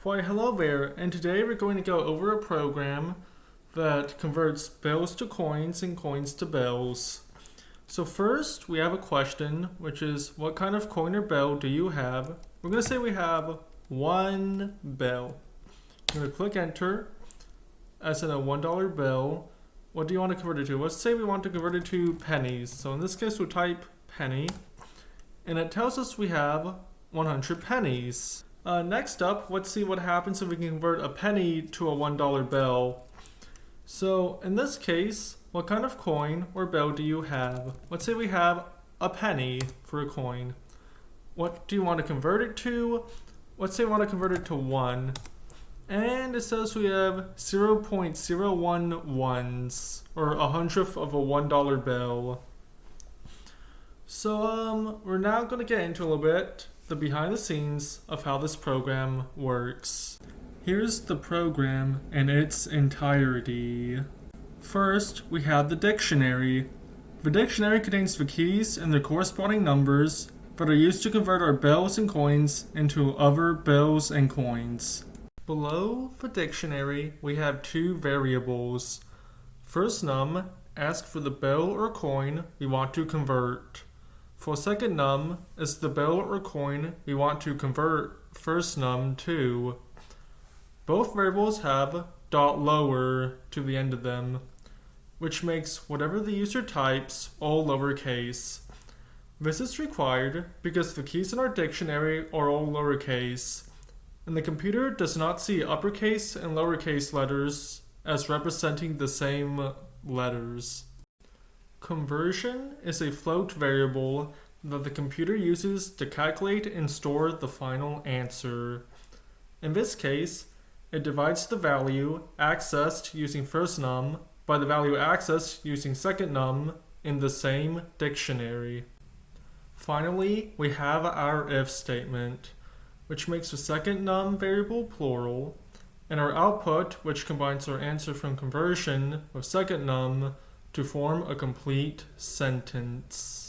Why hello there, and today we're going to go over a program that converts bills to coins and coins to bills. So first we have a question, which is what kind of coin or bill do you have? We're going to say we have one bill. I'm going to click enter, as in a $1 bill. What do you want to convert it to? Let's say we want to convert it to pennies. So in this case we'll type penny, and it tells us we have 100 pennies. Next up, let's see what happens if we can convert a penny to a $1 bill. So in this case, what kind of coin or bill do you have? Let's say we have a penny for a coin. What do you want to convert it to? Let's say we want to convert it to 1. And it says we have 0.01 ones, or a hundredth of a $1 bill. So we're now going to get into a little bit the behind the scenes of how this program works. Here's the program in its entirety. First, we have the dictionary. The dictionary contains the keys and the corresponding numbers that are used to convert our bills and coins into other bills and coins. Below the dictionary, we have two variables. First num asks for the bill or coin we want to convert. For second num is the bill or coin we want to convert first num to. Both variables have $lower to the end of them, which makes whatever the user types all lowercase. This is required because the keys in our dictionary are all lowercase, and the computer does not see uppercase and lowercase letters as representing the same letters. Conversion is a float variable that the computer uses to calculate and store the final answer. In this case, it divides the value accessed using first num by the value accessed using second num in the same dictionary. Finally, we have our if statement, which makes the second num variable plural, and our output, which combines our answer from conversion with second num to form a complete sentence.